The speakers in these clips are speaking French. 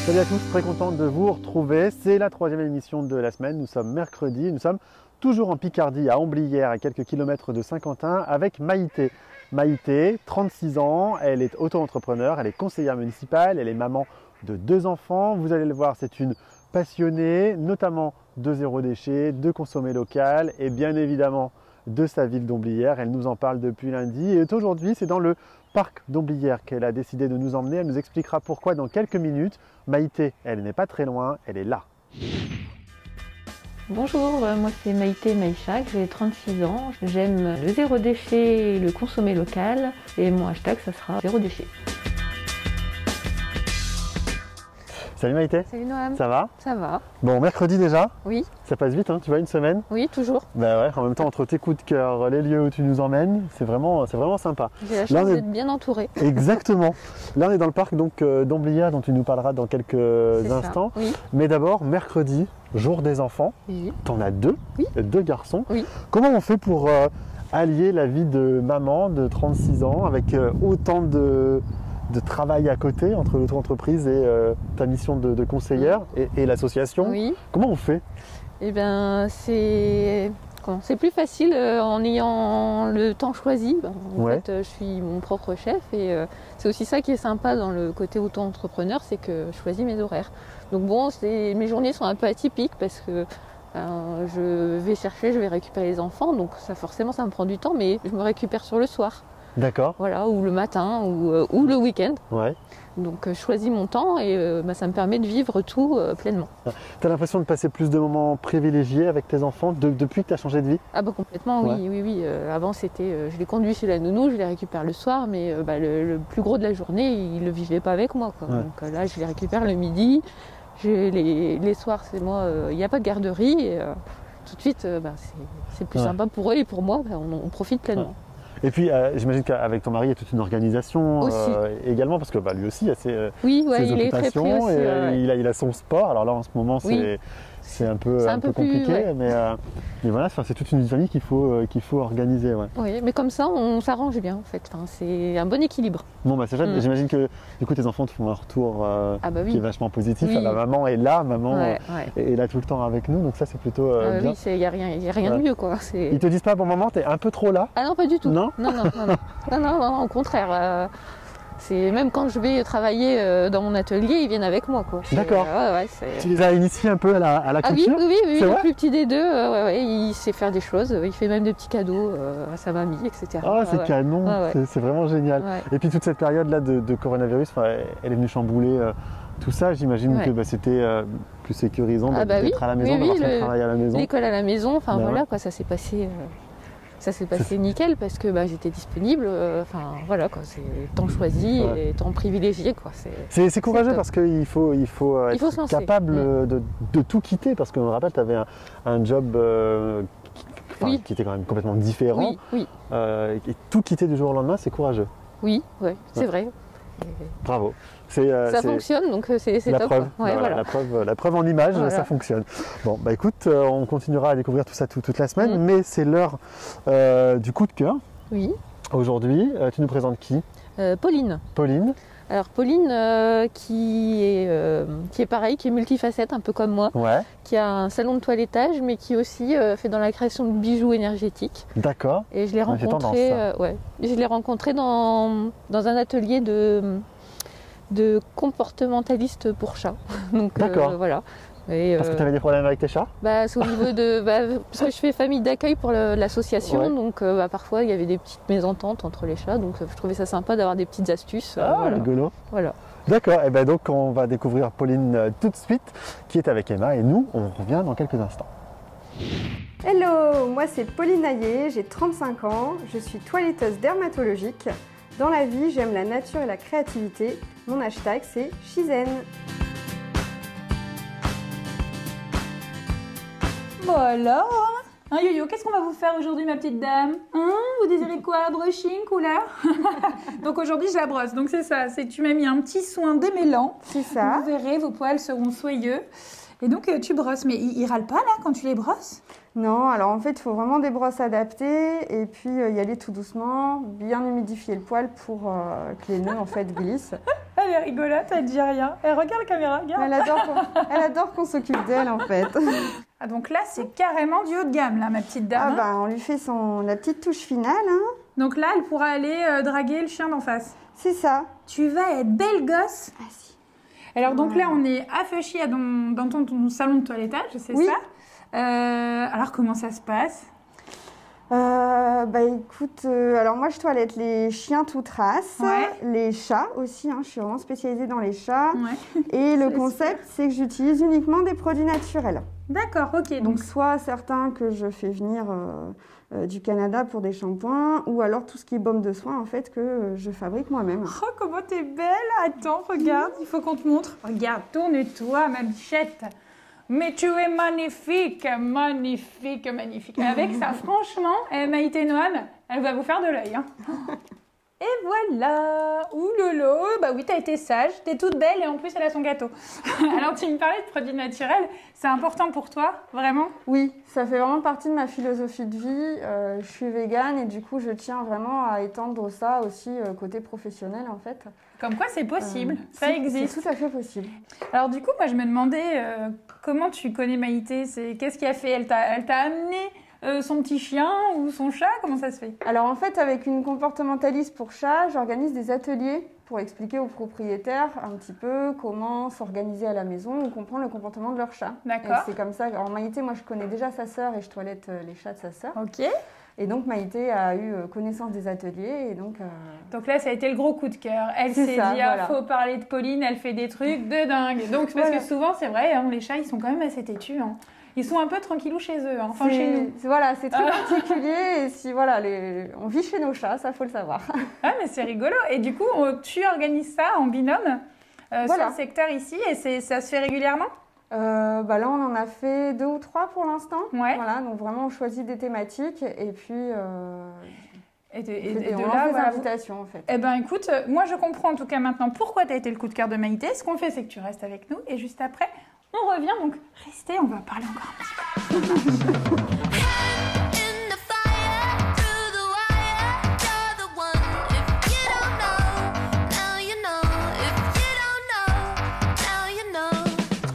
Salut à tous, très content de vous retrouver. C'est la troisième émission de la semaine. Nous sommes mercredi, nous sommes toujours en Picardie, à Homblières, à quelques kilomètres de Saint-Quentin, avec Maïté. Maïté, 36 ans, elle est auto-entrepreneur, elle est conseillère municipale, elle est maman de 2 enfants. Vous allez le voir, c'est une passionnée, notamment de zéro déchet, de consommer local et bien évidemment de sa ville d'Homblières. Elle nous en parle depuis lundi et aujourd'hui c'est dans le parc d'Homblières qu'elle a décidé de nous emmener. Elle nous expliquera pourquoi dans quelques minutes. Maïté, elle n'est pas très loin, elle est là. Bonjour, moi c'est Maïté Maïchak, j'ai 36 ans. J'aime le zéro déchet et le consommer local et mon hashtag ça sera zéro déchet. Salut Maïté. Salut Noam. Ça va? Ça va. Bon, mercredi déjà. Oui. Ça passe vite, hein, tu vois, une semaine. Oui, toujours. Bah ouais, en même temps, entre tes coups de cœur, les lieux où tu nous emmènes, c'est vraiment sympa. J'ai la chance d'être bien entourée. Exactement. Là, on est dans le parc d'Homblières dont tu nous parleras dans quelques instants. Oui. Mais d'abord, mercredi, jour des enfants. Oui. T'en as 2, oui. 2 garçons. Oui. Comment on fait pour allier la vie de maman de 36 ans avec autant de travail à côté entre l'auto-entreprise et ta mission de conseillère et l'association? Oui. Comment on fait? Eh bien, c'est plus facile en ayant le temps choisi. En fait, je suis mon propre chef et c'est aussi ça qui est sympa dans le côté auto-entrepreneur, c'est que je choisis mes horaires. Donc bon, mes journées sont un peu atypiques parce que je vais récupérer les enfants, donc forcément ça me prend du temps, mais je me récupère sur le soir. D'accord. Voilà, ou le matin, ou le week-end. Ouais. Donc je choisis mon temps et ça me permet de vivre tout pleinement. Tu as l'impression de passer plus de moments privilégiés avec tes enfants depuis que tu as changé de vie? Ah bah complètement, oui, oui. Avant c'était, je les conduis chez la nounou, je les récupère le soir, mais le plus gros de la journée, ils ne le vivaient pas avec moi, quoi. Ouais. Donc là, je les récupère le midi, les soirs, c'est moi, il n'y a pas de garderie, et tout de suite, c'est plus sympa pour eux et pour moi, on profite pleinement. Ouais. Et puis, j'imagine qu'avec ton mari, il y a toute une organisation également, parce que lui aussi, il y a ses occupations, est très pris aussi, il a son sport. Alors là, en ce moment, c'est un peu compliqué, mais voilà, c'est toute une famille qu'il faut organiser. Ouais. Oui, mais comme ça, on s'arrange bien, en fait. Enfin, c'est un bon équilibre. Bon, c'est ça. J'imagine que du coup, tes enfants te font un retour qui est vachement positif. Oui. La maman est là, est là tout le temps avec nous, donc ça, c'est plutôt bien. Oui, il n'y a rien de mieux, quoi. Ils te disent pas, bon maman, t'es un peu trop là? Ah non, pas du tout. Non, au contraire. C'est même quand je vais travailler dans mon atelier, ils viennent avec moi, quoi. D'accord. Tu les as initiés un peu à la culture? Oui, le plus petit des deux, il sait faire des choses. Il fait même des petits cadeaux à sa mamie, etc. Ah, c'est canon, c'est vraiment génial. Ouais. Et puis toute cette période-là de coronavirus, elle est venue chambouler tout ça. J'imagine que c'était plus sécurisant d'être à la maison, d'avoir son travail à la maison. L'école à la maison, enfin voilà, quoi, ça s'est passé... Ça s'est passé nickel parce que j'étais disponible, c'est temps choisi et temps privilégié, quoi. C'est courageux parce qu'il faut être capable de tout quitter, parce qu'on me rappelle, tu avais un job qui était quand même complètement différent. Oui. Et tout quitter du jour au lendemain, c'est courageux. Oui, c'est vrai. Bravo. Ça fonctionne, donc c'est top. Preuve. La preuve en image, ça fonctionne. Bon, écoute, on continuera à découvrir tout ça toute la semaine, mais c'est l'heure du coup de cœur. Oui. Aujourd'hui, tu nous présentes qui? Pauline. Pauline. Alors Pauline, qui est pareil, qui est multifacette, un peu comme moi, qui a un salon de toilettage, mais qui aussi fait dans la création de bijoux énergétiques. D'accord. Et je l'ai rencontré dans un atelier de comportementaliste pour chats. Donc voilà. Et parce que tu avais des problèmes avec tes chats? C'est au niveau de... parce que je fais famille d'accueil pour l'association, donc parfois il y avait des petites mésententes entre les chats, donc je trouvais ça sympa d'avoir des petites astuces. Rigolo. Voilà. D'accord, et donc on va découvrir Pauline tout de suite, qui est avec Emma, et nous, on revient dans quelques instants. Hello, moi c'est Pauline Naillet, j'ai 35 ans, je suis toiletteuse dermatologique. Dans la vie, j'aime la nature et la créativité. Mon hashtag, c'est Shizen. Bon alors, Yo-Yo, qu'est-ce qu'on va vous faire aujourd'hui, ma petite dame? Vous désirez quoi? Brushing, couleur? Donc aujourd'hui, je la brosse. Donc c'est ça, tu m'as mis un petit soin démêlant. C'est ça. Vous verrez, vos poils seront soyeux. Et donc tu brosses, mais ils râlent pas là quand tu les brosses? Non, alors en fait, il faut vraiment des brosses adaptées et puis y aller tout doucement, bien humidifier le poil pour que les nœuds en fait glissent. Elle elle est rigolote, elle dit rien. Elle regarde la caméra, regarde. Elle adore qu'on s'occupe d'elle en fait. Ah, donc là, c'est carrément du haut de gamme, là, ma petite dame. Ah bah, on lui fait la petite touche finale. Hein. Donc là, elle pourra aller draguer le chien d'en face. C'est ça. Tu vas être belle gosse. Ah si. Alors donc là, on est à Feuchy, dans ton salon de toilettage, c'est oui. ça. Alors comment ça se passe? Bah écoute, alors moi je toilette les chiens toute race, les chats aussi, hein, je suis vraiment spécialisée dans les chats. Ouais. Et le concept, c'est que j'utilise uniquement des produits naturels. D'accord, ok. Donc soit certains que je fais venir du Canada pour des shampoings, ou alors tout ce qui est baume de soin en fait que je fabrique moi-même. Oh, comment t'es belle! Attends, regarde, il faut qu'on te montre. Regarde, tourne-toi, ma bichette. Mais tu es magnifique, magnifique, magnifique. Avec ça, franchement, Maïté Noam, elle va vous faire de l'œil. Hein. Et voilà. Ouh lolo, bah oui, t'as été sage, t'es toute belle et en plus elle a son gâteau. Alors tu me parlais de produits naturels, c'est important pour toi, vraiment? Oui, ça fait vraiment partie de ma philosophie de vie. Je suis végane et du coup je tiens vraiment à étendre ça aussi côté professionnel en fait. Comme quoi c'est possible, ça existe. C'est tout à fait possible. Alors du coup, moi je me demandais comment tu connais Maïté, qu'est-ce qui a fait? Elle t'a amené son petit chien ou son chat? Comment ça se fait? Alors en fait, avec une comportementaliste pour chat, j'organise des ateliers pour expliquer aux propriétaires un petit peu comment s'organiser à la maison ou comprendre le comportement de leur chat. D'accord. C'est comme ça. Alors Maïté, moi je connais déjà sa sœur et je toilette les chats de sa sœur. Ok. Et donc Maïté a eu connaissance des ateliers et donc... Donc là, ça a été le gros coup de cœur. Elle s'est dit, voilà. Faut parler de Pauline, elle fait des trucs de dingue. Donc parce que souvent, c'est vrai, hein, les chats, ils sont quand même assez têtus. Hein. Ils sont un peu tranquillous chez eux, hein. Enfin chez nous. Voilà, c'est très particulier. Et si voilà, on vit chez nos chats, ça faut le savoir. Ah mais c'est rigolo. Et du coup, tu organises ça en binôme sur le secteur ici, et ça se fait régulièrement? Bah là, on en a fait 2 ou 3 pour l'instant. Ouais. Voilà, donc vraiment, on choisit des thématiques et puis et de là, des invitations en fait. Eh ben écoute, moi je comprends en tout cas maintenant pourquoi tu as été le coup de cœur de Maïté. Ce qu'on fait, c'est que tu restes avec nous et juste après, on revient. Donc restez, on va parler encore un petit peu.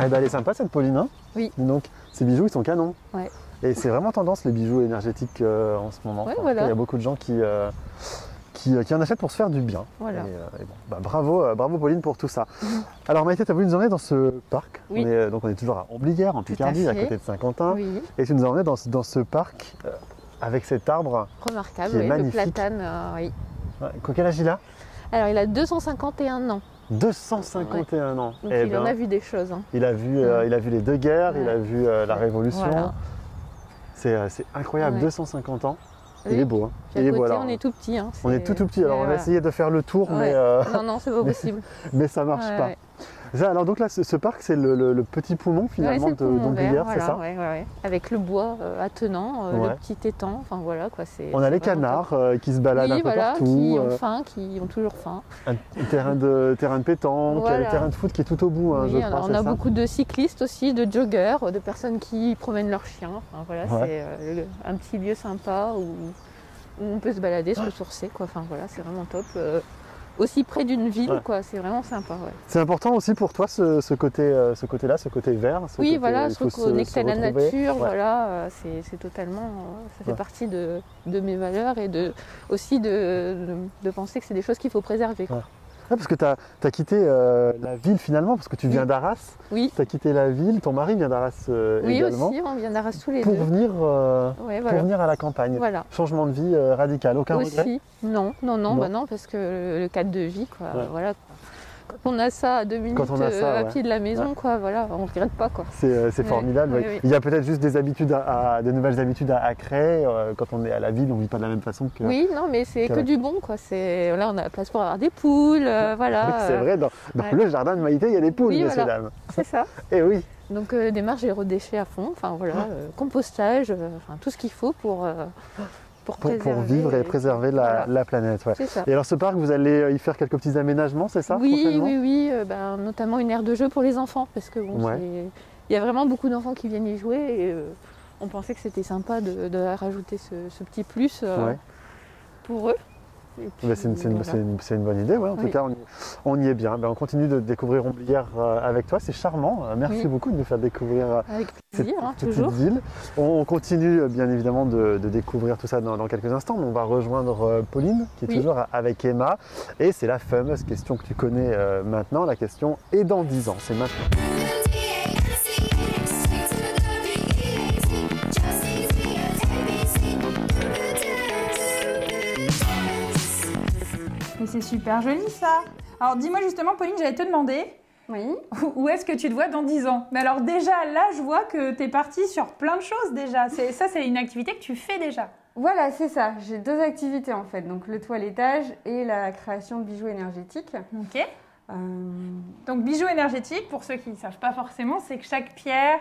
Eh ben, elle est sympa cette Pauline, hein? Oui. Donc ces bijoux ils sont canons. Ouais. Et c'est vraiment tendance les bijoux énergétiques en ce moment. Ouais, enfin, voilà. Il y a beaucoup de gens qui en achètent pour se faire du bien. Voilà. Et bon, bah, bravo Pauline pour tout ça. Alors Maïté, tu as voulu nous emmener dans ce parc. Oui. On est toujours à Amblières en Picardie, à côté de Saint-Quentin. Oui. Et tu nous as emmené dans ce parc avec cet arbre Remarquable, qui est oui, magnifique. le platane, oui. Ouais, quel âge il a? Alors il a 251 ans. 251 ans. Donc Eh il en a vu des choses. Hein. Il a vu les 2 guerres, il a vu la Révolution. Voilà. C'est incroyable, Ouais. 250 ans. Oui. Il est beau. Hein. Puis Il à est beau, côté, alors. on est tout petit. Hein. On est tout petit, alors on va voilà. essayer de faire le tour, Ouais. mais, Non, c'est pas possible. mais ça marche pas. Ouais. Ça, alors donc là, ce parc, c'est le petit poumon finalement Ouais, c'est le poumon d'Amblières, vert, c'est ça? ouais. Avec le bois attenant, Ouais. le petit étang, enfin voilà quoi. On a les vraiment canards top. qui se baladent un peu partout. qui ont faim, qui ont toujours faim. Un terrain de pétanque, Voilà. le terrain de foot qui est tout au bout, hein, Oui, je crois. on c'est a ça beaucoup de cyclistes aussi, de joggeurs, de personnes qui promènent leurs chiens. Enfin, voilà, Ouais. c'est un petit lieu sympa où on peut se balader, se ressourcer, quoi. Enfin voilà, c'est vraiment top. Aussi près d'une ville, Ouais. quoi. C'est vraiment sympa. Ouais. C'est important aussi pour toi ce côté-là, ce côté vert. Oui, voilà, il se faut reconnecter à la retrouver. nature, Ouais. voilà, c'est totalement, ça fait Ouais. partie de mes valeurs et aussi de penser que c'est des choses qu'il faut préserver. Quoi. Ouais. Ouais, parce que tu as quitté la ville finalement, parce que tu viens Oui. d'Arras. Oui, Tu as quitté la ville, ton mari vient d'Arras oui également. aussi, on vient d'Arras tous les Pour deux. venir, Ouais, pour voilà. venir à la campagne. Voilà. Changement de vie radical, aucun regret? Aussi, non, Non. bah non, parce que le cadre de vie, quoi, Ouais. voilà. Quand on a ça à 2 minutes Quand on a ça, à ouais. pied de la maison, Ouais. quoi, voilà, on ne regrette pas, quoi. C'est Ouais. formidable. Oui, ouais. oui. Il y a peut-être juste des habitudes des nouvelles habitudes à créer. Quand on est à la ville, on ne vit pas de la même façon que. Oui, non, mais c'est que Ouais. du bon, quoi. Là, on a la place pour avoir des poules, voilà. Oui, c'est vrai, dans ouais. le jardin de Maïté, il y a des poules, Oui, messieurs, voilà. dames. C'est ça. Et oui. Donc démarche zéro déchet à fond, enfin voilà, compostage, enfin tout ce qu'il faut pour Pour vivre et préserver voilà. la planète. Ouais. C'est ça. Et alors ce parc, vous allez y faire quelques petits aménagements, c'est ça? Oui, prochainement oui, notamment une aire de jeu pour les enfants, parce que bon, Ouais. il y a vraiment beaucoup d'enfants qui viennent y jouer et on pensait que c'était sympa de rajouter ce petit plus Ouais. pour eux. C'est une bonne idée, ouais. En tout cas, on y est bien. Ben, on continue de découvrir Homblières avec toi, c'est charmant. Merci beaucoup de nous faire découvrir cette petite ville. On continue bien évidemment de découvrir tout ça dans quelques instants, mais on va rejoindre Pauline qui est toujours avec Emma. Et c'est la fameuse question que tu connais maintenant, la question « Et dans 10 ans ?» C'est maintenant. Mais c'est super joli ça. Alors dis-moi justement, Pauline, j'allais te demander où est-ce que tu te vois dans 10 ans. Mais alors déjà, là, je vois que tu es partie sur plein de choses déjà. Ça, c'est une activité que tu fais déjà. Voilà, c'est ça. J'ai 2 activités en fait. Donc le toilettage et la création de bijoux énergétiques. Ok. Donc bijoux énergétiques, pour ceux qui ne savent pas forcément, c'est que chaque pierre...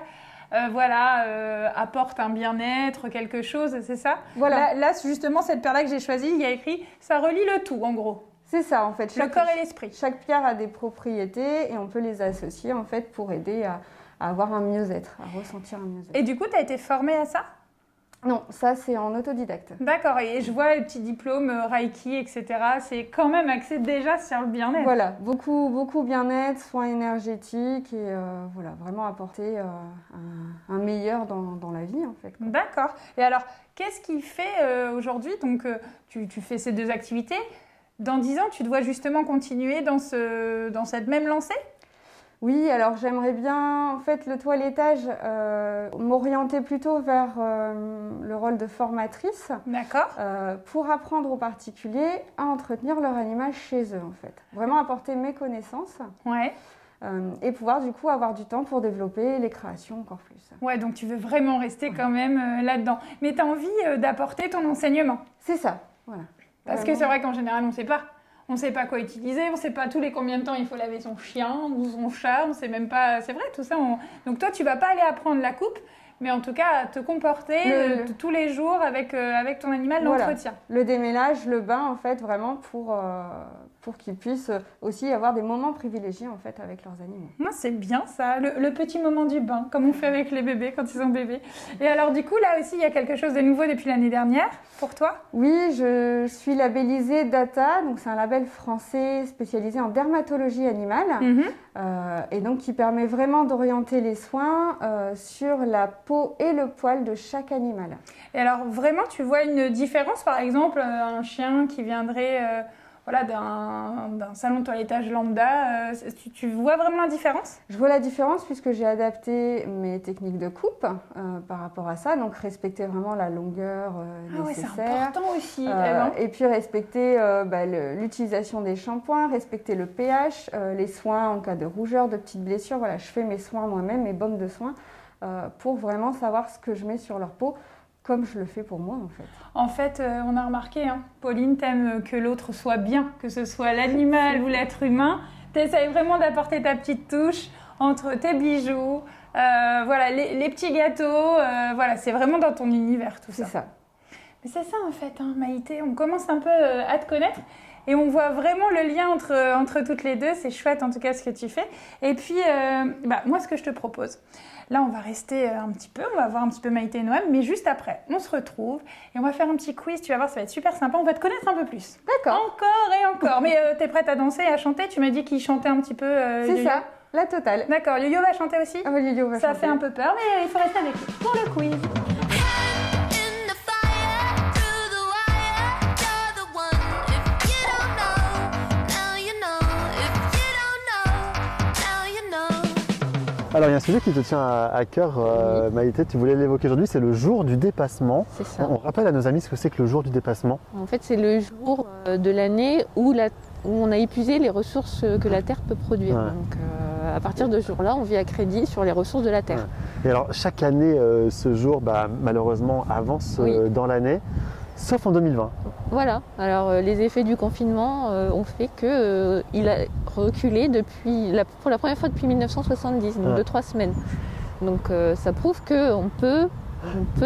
apporte un bien-être, quelque chose, c'est ça? Voilà. Là, justement, cette pierre-là que j'ai choisie, il y a écrit « ça relie le tout », en gros. C'est ça, en fait. Le corps et l'esprit. Chaque pierre a des propriétés et on peut les associer, en fait, pour aider à avoir un mieux-être, à ressentir un mieux-être. Et du coup, tu as été formée à ça? Non, ça, c'est en autodidacte. D'accord, et je vois les petits diplômes Reiki, etc. C'est quand même axé déjà sur le bien-être. Voilà, beaucoup bien-être, soins énergétiques et vraiment apporter un meilleur dans la vie, en fait. D'accord. Et alors, qu'est-ce qui fait aujourd'hui, donc tu fais ces 2 activités, dans 10 ans, tu dois justement continuer dans cette même lancée? Oui, alors j'aimerais bien, en fait, le toilettage, m'orienter plutôt vers le rôle de formatrice. D'accord. Pour apprendre aux particuliers à entretenir leur animal chez eux, en fait. Vraiment apporter mes connaissances. Ouais. Et pouvoir, du coup, avoir du temps pour développer les créations encore plus. Ouais, donc tu veux vraiment rester quand même là-dedans. Mais tu as envie d'apporter ton enseignement. C'est ça, voilà. Parce que c'est vrai qu'en général, on ne sait pas. On ne sait pas quoi utiliser, on ne sait pas tous les combien de temps il faut laver son chien ou son chat, on ne sait même pas, c'est vrai tout ça. Donc toi, tu ne vas pas aller apprendre la coupe, mais en tout cas, te comporter tous les jours avec ton animal, l'entretien. Le démêlage, le bain, en fait, vraiment pour qu'ils puissent aussi avoir des moments privilégiés, en fait, avec leurs animaux. C'est bien ça, le petit moment du bain, comme on fait avec les bébés quand ils sont bébés. Et alors du coup, là aussi, il y a quelque chose de nouveau depuis l'année dernière pour toi? Oui, je suis labellisée DATA, donc c'est un label français spécialisé en dermatologie animale, et donc qui permet vraiment d'orienter les soins sur la peau et le poil de chaque animal. Et alors vraiment, tu vois une différence, par exemple, un chien qui viendrait... d'un salon de toilettage lambda, tu vois vraiment la différence? Je vois la différence puisque j'ai adapté mes techniques de coupe par rapport à ça, donc respecter vraiment la longueur nécessaire. C'est important aussi. Et puis respecter l'utilisation des shampoings, respecter le pH, les soins en cas de rougeur, de petites blessures. Voilà, je fais mes soins moi-même, mes baumes de soins, pour vraiment savoir ce que je mets sur leur peau. Comme je le fais pour moi, en fait. En fait, on a remarqué, Pauline, t'aimes que l'autre soit bien, que ce soit l'animal ou l'être humain. T'essayes vraiment d'apporter ta petite touche entre tes bijoux, les petits gâteaux. C'est vraiment dans ton univers, tout ça. C'est ça. Mais c'est ça, en fait, Maïté. On commence un peu à te connaître et on voit vraiment le lien entre toutes les deux. C'est chouette, en tout cas, ce que tu fais. Et puis, moi, ce que je te propose... Là, on va rester un petit peu, on va voir un petit peu Maïté et Noam, mais juste après, on se retrouve et on va faire un petit quiz, tu vas voir, ça va être super sympa, on va te connaître un peu plus. D'accord. Encore et encore. Mais t'es prête à danser et à chanter? Tu m'as dit qu'il chantait un petit peu. C'est ça, la totale. D'accord, Yo-Yo va chanter aussi? Ah oui, Yo-Yo va chanter. Ça fait un peu peur, mais il faut rester avec lui pour le quiz. Alors il y a un sujet qui te tient à cœur, Maïté, tu voulais l'évoquer aujourd'hui, c'est le jour du dépassement. C'est ça. On rappelle à nos amis ce que c'est que le jour du dépassement. En fait, c'est le jour de l'année où on a épuisé les ressources que la Terre peut produire. Ouais. Donc à partir de ce jour-là, on vit à crédit sur les ressources de la Terre. Ouais. Et alors chaque année, ce jour, malheureusement, avance dans l'année, sauf en 2020. Voilà, alors les effets du confinement ont fait qu'il a reculé pour la première fois depuis 1970, donc de 3 semaines. Donc ça prouve qu'on peut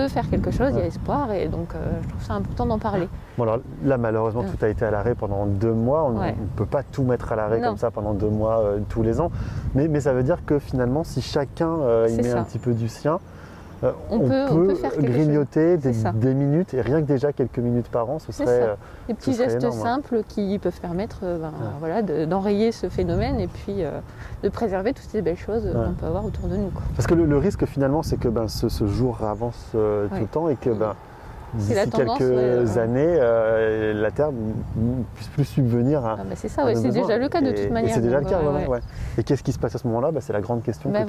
faire quelque chose, il y a espoir, et donc je trouve ça important d'en parler. Bon alors là malheureusement tout a été à l'arrêt pendant 2 mois, on ne peut pas tout mettre à l'arrêt comme ça pendant 2 mois tous les ans, mais ça veut dire que finalement si chacun y met un petit peu du sien, On peut faire quelque grignoter chose. des minutes, et rien que déjà quelques minutes par an, ce serait des petits gestes énorme, simples qui peuvent permettre voilà, d'enrayer ce phénomène et puis de préserver toutes ces belles choses qu'on peut avoir autour de nous. Quoi. Parce que le risque finalement, c'est que ce jour avance tout le temps et que d'ici quelques années, la Terre ne puisse plus subvenir à. C'est ça, c'est déjà le cas de toute manière. Et c'est déjà le cas, Et qu'est-ce qui se passe à ce moment-là? C'est la grande question que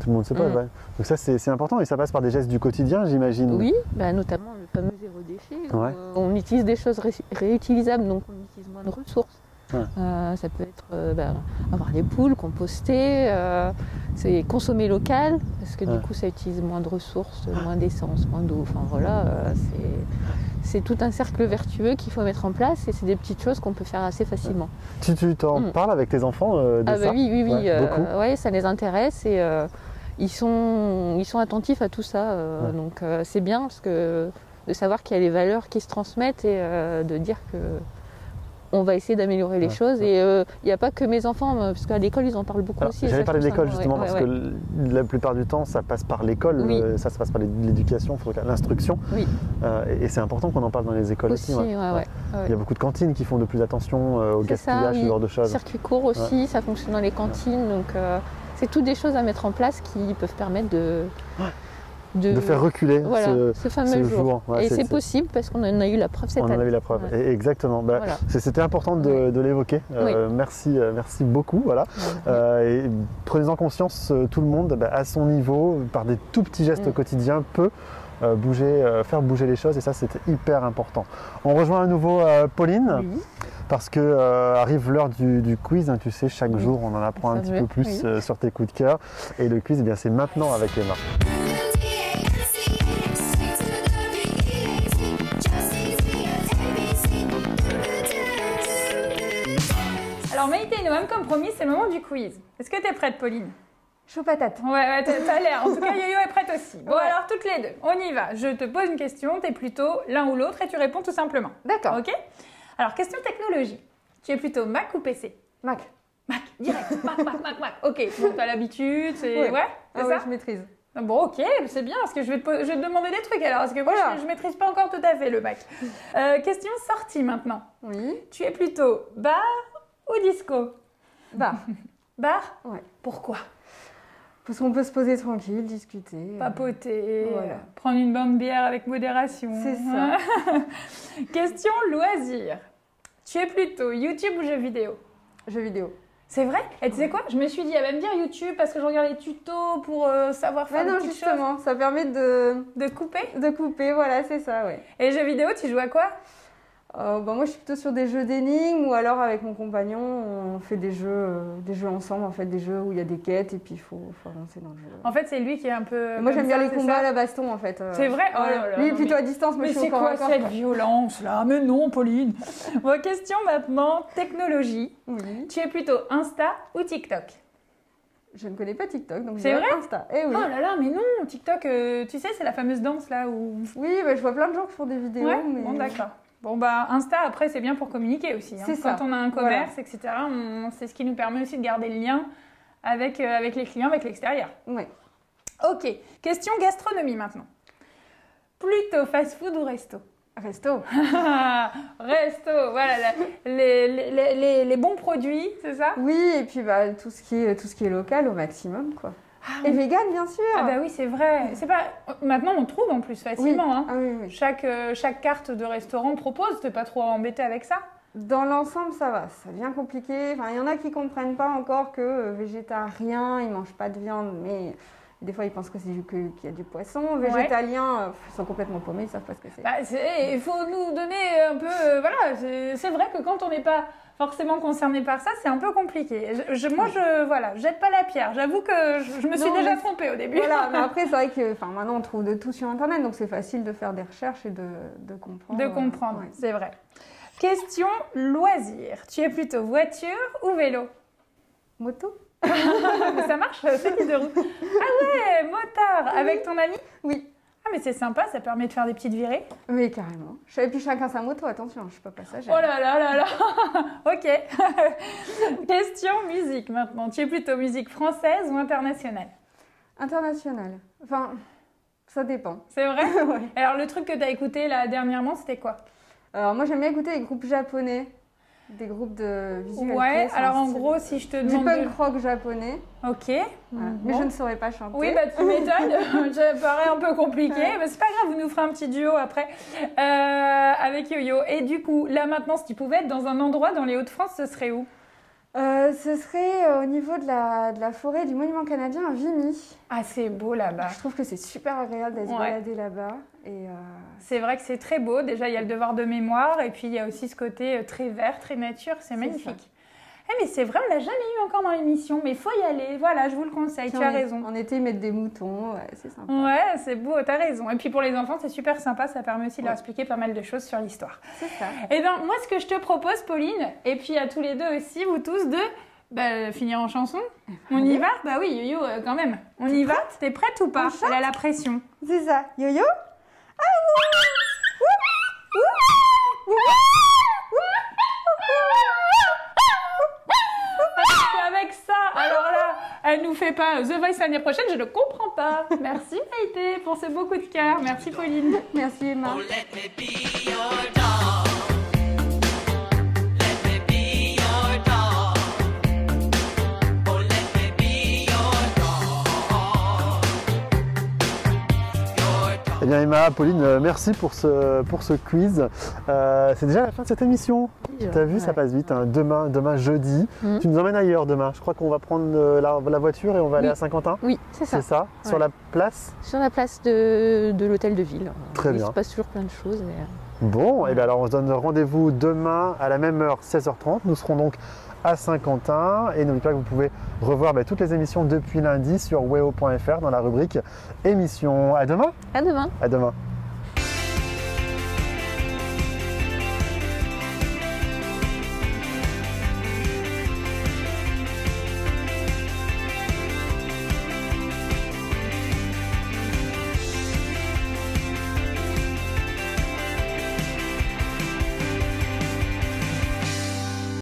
tout le monde se pose. Donc ça, c'est important et ça passe par des gestes du quotidien, j'imagine. Oui, notamment le fameux zéro déchet. On utilise des choses réutilisables, donc on utilise moins de ressources. Ça peut être avoir des poules, composter, c'est consommer local, parce que du coup ça utilise moins de ressources, moins d'essence, moins d'eau, enfin voilà, c'est tout un cercle vertueux qu'il faut mettre en place et c'est des petites choses qu'on peut faire assez facilement. Tu t'en parles avec tes enfants de ça? Oui, beaucoup. Ça les intéresse et ils sont attentifs à tout ça, donc c'est bien parce que de savoir qu'il y a des valeurs qui se transmettent et de dire que on va essayer d'améliorer les choses et il n'y a pas que mes enfants, parce qu'à l'école ils en parlent beaucoup aussi. J'allais parler de l'école justement parce que la plupart du temps ça passe par l'école, ça se passe par l'éducation, l'instruction et c'est important qu'on en parle dans les écoles aussi. Il y a beaucoup de cantines qui font de plus attention au gaspillage, ce genre de choses. Circuit court aussi, ça fonctionne dans les cantines, donc c'est toutes des choses à mettre en place qui peuvent permettre de faire reculer ce fameux jour. Et c'est possible parce qu'on en a eu la preuve cette année. On en a eu la preuve, exactement. C'était important de l'évoquer. Merci beaucoup. Voilà. Et prenez-en conscience, tout le monde, à son niveau, par des tout petits gestes quotidiens, peut faire bouger les choses et ça c'est hyper important. On rejoint à nouveau Pauline. Parce que arrive l'heure du quiz, tu sais, chaque jour on en apprend un petit peu plus sur tes coups de cœur. Et le quiz, c'est maintenant avec Emma. Alors Maïté et Noam, comme promis, c'est le moment du quiz. Est-ce que tu es prête, Pauline? Chaud patate. Ouais, t'as l'air. En tout cas, Yo-Yo est prête aussi. Bon, alors toutes les deux, on y va. Je te pose une question, t'es plutôt l'un ou l'autre et tu réponds tout simplement. D'accord. Ok? Alors, question technologie. Tu es plutôt Mac ou PC? Mac. Mac, direct. Mac. Ok, bon, t'as l'habitude, c'est... Ouais, c'est ça? Ouais, je maîtrise. Bon, ok, c'est bien, parce que je vais te demander des trucs alors, parce que moi, je maîtrise pas encore tout à fait le Mac. Question sortie maintenant. Oui. Tu es plutôt bar ou disco? Bar. Bar? Ouais. Pourquoi? Parce qu'on peut se poser tranquille, discuter. Papoter, prendre une bonne bière avec modération. C'est ça. Question loisir. Tu es plutôt YouTube ou jeux vidéo? Jeux vidéo. C'est vrai? Et tu sais quoi? Je me suis dit, elle va me dire YouTube parce que je regarde les tutos pour savoir faire des petites justement, choses. Ça permet de couper? De couper, voilà, c'est ça, ouais. Et les jeux vidéo, tu joues à quoi? Moi, je suis plutôt sur des jeux d'énigmes ou alors avec mon compagnon, on fait des jeux ensemble, en fait, des jeux où il y a des quêtes et puis il faut avancer dans le jeu. En fait, c'est lui qui est un peu. Moi, j'aime bien les combats à la baston, en fait. C'est vrai? Oh là là, lui, plutôt à distance, moi, je suis au corps à corps. Mais c'est quoi cette violence là? Mais non, Pauline. Bon, question maintenant, technologie. Oui. Tu es plutôt Insta ou TikTok? Je ne connais pas TikTok, donc c'est vrai? Insta. Eh oui. Oh là là, mais non, TikTok, tu sais, c'est la fameuse danse là où. Oui, je vois plein de gens qui font des vidéos. Ouais, mais... bon, d'accord. Bon, Insta, après, c'est bien pour communiquer aussi. Hein. C'est ça. Quand on a un commerce, etc., c'est ce qui nous permet aussi de garder le lien avec les clients, avec l'extérieur. Oui. Ok. Question gastronomie maintenant. Plutôt fast-food ou resto? Resto. Resto, voilà. Les bons produits, c'est ça? Oui, et puis tout ce qui est local au maximum, quoi. Et vegan, bien sûr. Ah bah oui, c'est vrai. C'est pas... Maintenant, on trouve en plus facilement. Oui. Hein. Ah oui. Chaque carte de restaurant propose. T'es pas trop embêté avec ça? Dans l'ensemble, ça va. Ça devient compliqué. Enfin, il y en a qui comprennent pas encore que végétarien, ils mangent pas de viande, mais des fois, ils pensent qu'il y a du poisson. Végétaliens, ils sont complètement paumés, ils savent pas ce que c'est. Il faut nous donner un peu... voilà, c'est vrai que quand on n'est pas forcément concerné par ça, c'est un peu compliqué. Moi, jette pas la pierre. J'avoue que je me suis déjà trompée au début. Voilà, mais après, c'est vrai que maintenant, on trouve de tout sur Internet, donc c'est facile de faire des recherches et de comprendre. De comprendre, c'est vrai. Question loisir. Tu es plutôt voiture ou vélo? Moto. Ça marche, c'est qui de roue. Ah ouais, motard. Avec ton ami? Oui. Ah mais c'est sympa, ça permet de faire des petites virées. Oui, carrément. Et puis chacun sa moto, attention, je suis pas passagère. Oh là là là là. Ok. Question musique maintenant. Tu es plutôt musique française ou internationale? Internationale. Enfin, Ça dépend. C'est vrai? Ouais. Alors, le truc que tu as écouté là dernièrement, c'était quoi? Alors moi j'aime bien écouter les groupes japonais, des groupes de visual Ouais, kei, c'est alors un en style- gros, si je te du demande. punk rock japonais, Ok. voilà. Mais Bon. je ne saurais pas chanter. Oui, bah tu m'étonnes, ça paraît un peu compliqué, Ouais. mais c'est pas grave, vous nous ferez un petit duo après avec Yo-Yo. Et du coup, là maintenant, si tu pouvais être dans un endroit dans les Hauts-de-France, ce serait où? Ce serait au niveau de la forêt du Monument canadien à Vimy. Ah, c'est beau là-bas. Je trouve que c'est super agréable d'aller se Ouais. balader là-bas. Et C'est vrai que c'est très beau. Déjà, il y a le devoir de mémoire et puis il y a aussi ce côté très vert, très nature. C'est magnifique. Eh, mais c'est vrai, on l'a jamais eu encore dans l'émission, mais il faut y aller. Voilà, je vous le conseille, tu as raison. En été, ils mettent des moutons, ouais, c'est sympa. Ouais, c'est beau, t'as raison. Et puis pour les enfants, c'est super sympa, ça permet aussi de leur Ouais. expliquer pas mal de choses sur l'histoire. C'est ça. Et bien, moi, ce que je te propose, Pauline, et puis à tous les deux aussi, vous tous, de finir en chanson. On y va? Bah oui, Yo-Yo, quand même. On y va? T'es prête ou pas? On chante? Elle a la pression. C'est ça. Yo-yo. Avec ça, alors là, elle nous fait pas The Voice l'année prochaine, je ne comprends pas. Merci Maïté pour ce beau coup de cœur. Merci Pauline. Merci Emma. Oh, let me be your dog. Let me be your dog. Oh, let me be your dog. Your dog. Eh bien Emma, Pauline, merci pour ce quiz. C'est déjà la fin de cette émission. T'as vu, ça passe vite. Hein. Demain jeudi. Tu nous emmènes ailleurs demain. Je crois qu'on va prendre la voiture et on va aller Oui. à Saint-Quentin. Oui, c'est ça. C'est ça, sur Ouais. la place. Sur la place de l'hôtel de ville. Très Il bien. se passe toujours plein de choses. Bon, et bien alors on se donne rendez-vous demain à la même heure, 16h30. Nous serons donc à Saint-Quentin. Et n'oubliez pas que vous pouvez revoir toutes les émissions depuis lundi sur weo.fr dans la rubrique émissions. À demain. À demain. À demain.